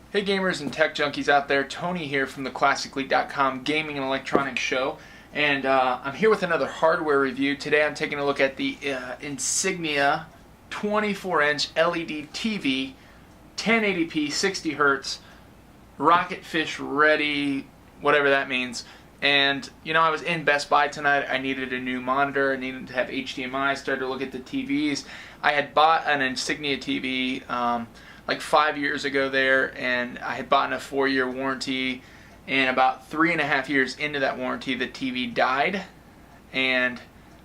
Hey gamers and tech junkies out there, Tony here from the Classically.com gaming and electronics show, and I'm here with another hardware review. Today I'm taking a look at the Insignia 24-inch LED TV, 1080p, 60 Hz, rocket fish ready, whatever that means. And you know, I was in Best Buy tonight. I needed a new monitor. I needed to have HDMI. Started to look at the TVs. I had bought an Insignia TV like 5 years ago there, and I had bought a 4-year warranty. And about 3.5 years into that warranty, the TV died, and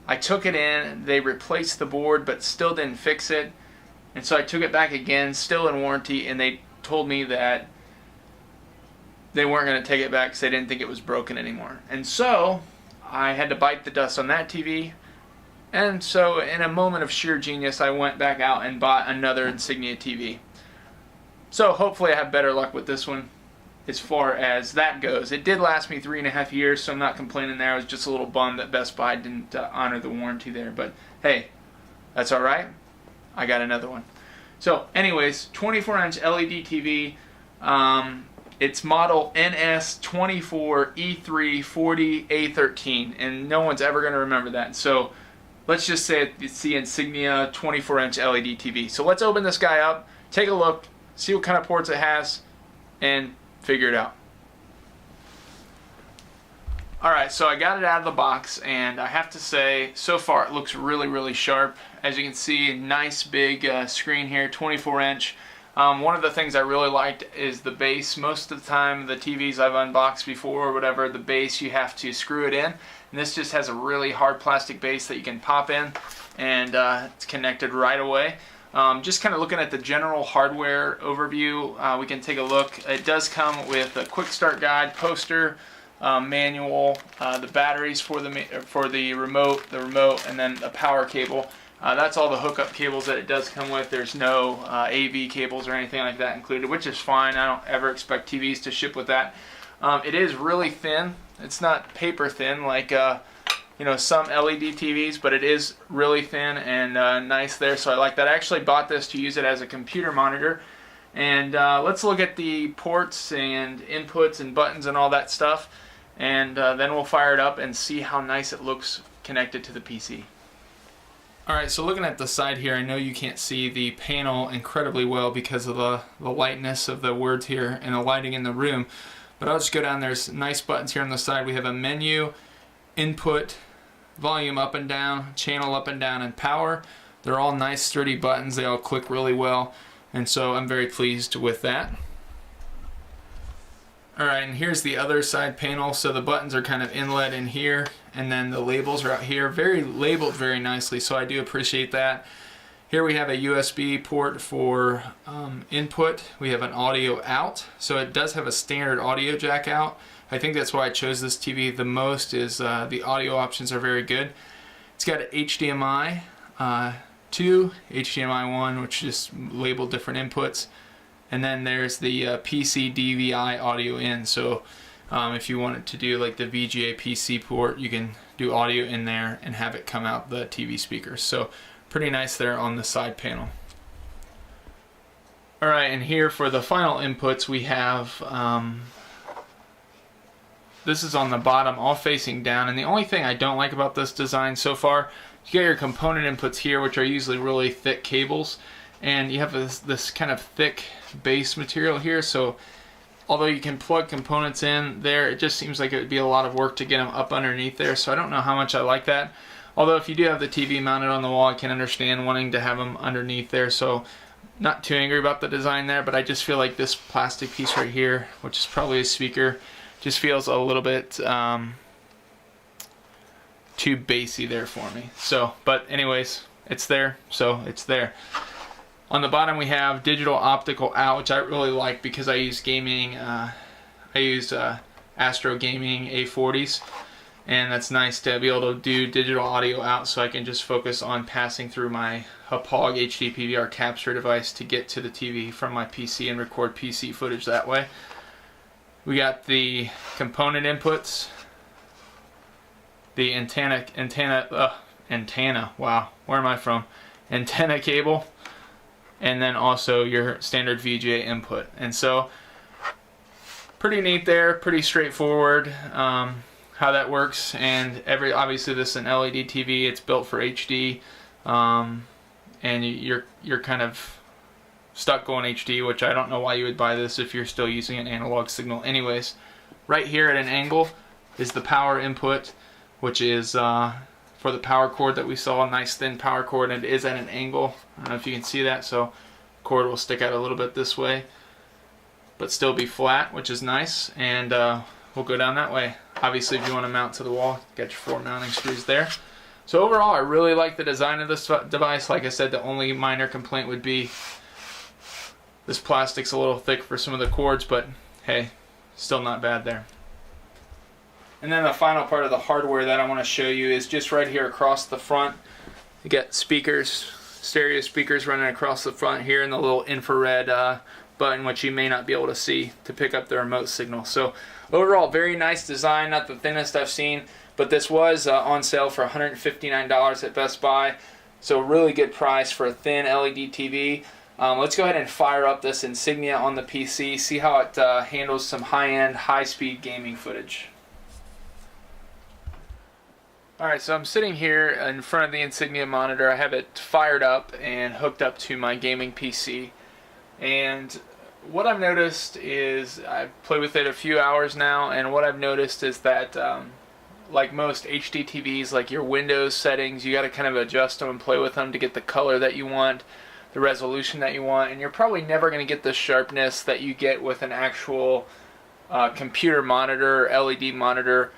I took it in. They replaced the board, but still didn't fix it. And so I took it back again, still in warranty, and they told me that they weren't going to take it back because they didn't think it was broken anymore. And so I had to bite the dust on that TV. And so in a moment of sheer genius, I went back out and bought another Insignia TV. So hopefully I have better luck with this one as far as that goes. It did last me 3.5 years, so I'm not complaining there. I was just a little bummed that Best Buy didn't honor the warranty there. But hey, that's alright. I got another one. So anyways, 24-inch LED TV. It's model NS24E340A13, and no one's ever going to remember that. So let's just say it's the Insignia 24-inch LED TV. So let's open this guy up, take a look, see what kind of ports it has, and figure it out. Alright, so I got it out of the box, and I have to say, so far it looks really, really sharp. As you can see, nice big screen here, 24-inch. One of the things I really liked is the base. Most of the time, the TVs I've unboxed before or whatever, the base, you have to screw it in. And this just has a really hard plastic base that you can pop in, and it's connected right away. Just kind of looking at the general hardware overview, we can take a look. It does come with a quick start guide, poster, manual, the batteries for the remote, and then a power cable. That's all the hookup cables that it does come with. There's no AV cables or anything like that included, which is fine. I don't ever expect TVs to ship with that. It is really thin. It's not paper thin like you know, some LED TVs, but it is really thin and nice there, so I like that. I actually bought this to use it as a computer monitor. And let's look at the ports and inputs and buttons and all that stuff, and then we'll fire it up and see how nice it looks connected to the PC. Alright, so looking at the side here, I know you can't see the panel incredibly well because of the lightness of the words here and the lighting in the room, but I'll just go down. There's nice buttons here on the side. We have a menu, input, volume up and down, channel up and down, and power. They're all nice sturdy buttons. They all click really well, and so I'm very pleased with that. Alright, and here's the other side panel. So the buttons are kind of inlet in here, and then the labels are out here. Very labeled very nicely, so I do appreciate that. Here we have a USB port for input. We have an audio out, so it does have a standard audio jack out. I think that's why I chose this TV the most, is the audio options are very good. It's got an HDMI 2, HDMI 1, which is labeled different inputs. And then there's the PC DVI audio in, so if you wanted to do like the VGA PC port, you can do audio in there and have it come out the TV speakers. So pretty nice there on the side panel. Alright, and here for the final inputs we have, this is on the bottom, all facing down, and the only thing I don't like about this design so far, you get your component inputs here, which are usually really thick cables, and you have this kind of thick base material here, so although you can plug components in there, it just seems like it would be a lot of work to get them up underneath there, so I don't know how much I like that. Although if you do have the TV mounted on the wall, I can understand wanting to have them underneath there, so not too angry about the design there, but I just feel like this plastic piece right here, which is probably a speaker, just feels a little bit too bassy there for me. So, but anyways, it's there, so it's there. On the bottom we have digital optical out, which I really like because I use gaming, I use Astro Gaming A40s, and that's nice to be able to do digital audio out, so I can just focus on passing through my Hauppauge HD PVR capture device to get to the TV from my PC and record PC footage that way. We got the component inputs, the antenna, wow, where am I from? Antenna cable, and then also your standard VGA input. And so pretty neat there, pretty straightforward how that works. And obviously this is an LED TV, it's built for HD, and you're kind of stuck going HD, which I don't know why you would buy this if you're still using an analog signal anyways. Right here at an angle is the power input, which is for the power cord that we saw, a nice thin power cord, and it is at an angle. I don't know if you can see that, so the cord will stick out a little bit this way, but still be flat, which is nice, and we'll go down that way. Obviously, if you want to mount to the wall, get your 4 mounting screws there. So overall, I really like the design of this device. Like I said, the only minor complaint would be this plastic's a little thick for some of the cords, but hey, still not bad there. And then the final part of the hardware that I want to show you is just right here across the front. You get speakers, stereo speakers running across the front here, and the little infrared button, which you may not be able to see, to pick up the remote signal. So overall, very nice design, not the thinnest I've seen, but this was on sale for $159 at Best Buy. So really good price for a thin LED TV. Let's go ahead and fire up this Insignia on the PC, see how it handles some high-end, high-speed gaming footage. Alright, so I'm sitting here in front of the Insignia monitor. I have it fired up and hooked up to my gaming PC. And what I've noticed is, I've played with it a few hours now, and what I've noticed is that like most HD TVs, like your Windows settings, you got to kind of adjust them and play with them to get the color that you want, the resolution that you want, and you're probably never going to get the sharpness that you get with an actual computer monitor, LED monitor,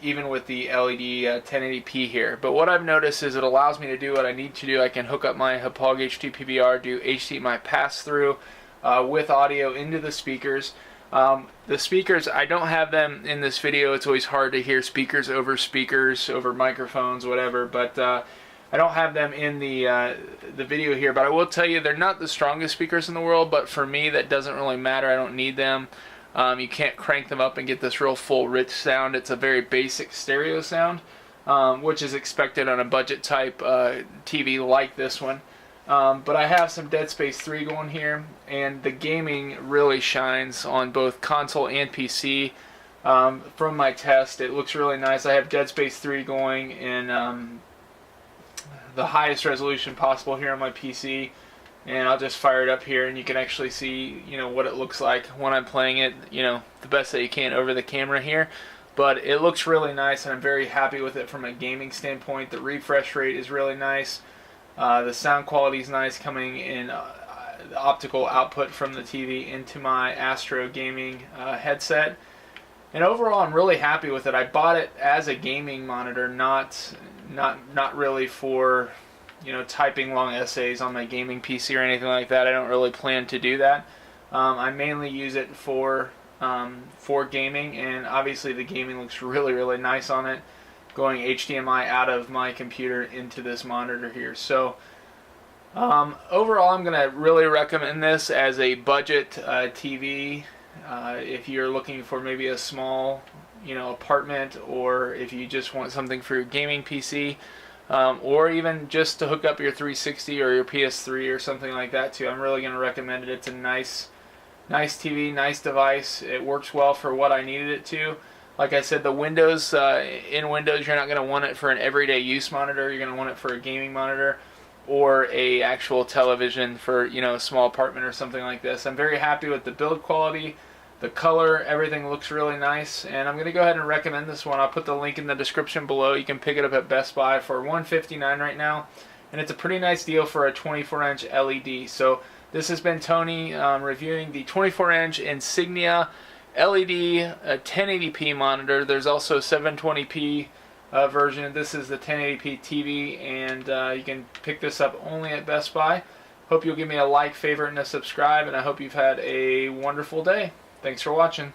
even with the LED 1080p here. But what I've noticed is it allows me to do what I need to do. I can hook up my Hapog HD PVR, do HDMI pass-through with audio into the speakers. The speakers, I don't have them in this video. It's always hard to hear speakers, over microphones, whatever, but I don't have them in the video here. But I will tell you, they're not the strongest speakers in the world, but for me that doesn't really matter. I don't need them. You can't crank them up and get this real full rich sound. It's a very basic stereo sound, which is expected on a budget type TV like this one. But I have some Dead Space 3 going here, and the gaming really shines on both console and PC. From my test, it looks really nice. I have Dead Space 3 going in the highest resolution possible here on my PC, and I'll just fire it up here, and you can actually see, you know, what it looks like when I'm playing it, you know, the best that you can over the camera here. But it looks really nice, and I'm very happy with it from a gaming standpoint. The refresh rate is really nice. The sound quality is nice, coming in the optical output from the TV into my Astro gaming headset. And overall, I'm really happy with it. I bought it as a gaming monitor, not really for, you know, typing long essays on my gaming PC or anything like that. I don't really plan to do that. I mainly use it for gaming, and obviously the gaming looks really, really nice on it, going HDMI out of my computer into this monitor here. So overall, I'm going to really recommend this as a budget TV. If you're looking for maybe a small, you know, apartment, or if you just want something for your gaming PC, or even just to hook up your 360 or your PS3 or something like that too. I'm really going to recommend it. It's a nice TV, nice device. It works well for what I needed it to. Like I said, the Windows, in Windows, you're not going to want it for an everyday use monitor. You're going to want it for a gaming monitor or a actual television for, you know, a small apartment or something like this. I'm very happy with the build quality, the color, everything looks really nice, and I'm going to go ahead and recommend this one. I'll put the link in the description below. You can pick it up at Best Buy for $159 right now, and it's a pretty nice deal for a 24-inch LED. So this has been Tony reviewing the 24-inch Insignia LED 1080p monitor. There's also a 720p version. This is the 1080p TV, and you can pick this up only at Best Buy. Hope you'll give me a like, favorite, and a subscribe, and I hope you've had a wonderful day. Thanks for watching.